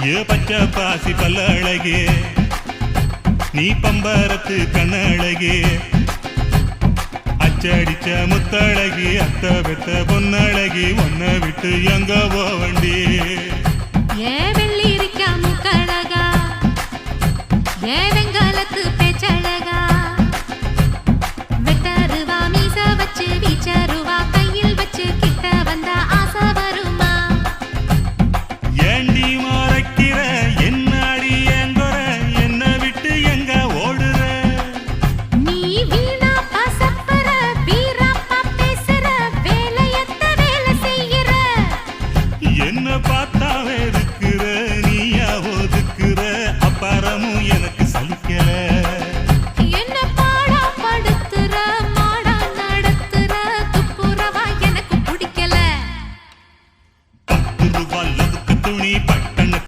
ஏ பச்சை பாசி பல்ல அழகே, நீ பம்பரத்து கண்ணழகே, அச்சடிச்ச முத்தழகி, அத்த பெத்த பொன்னழகி, ஒன்ன விட்டு எங்க போவண்டி? ஏ வெள்ளி இருக்க முக்கழகா, ஏ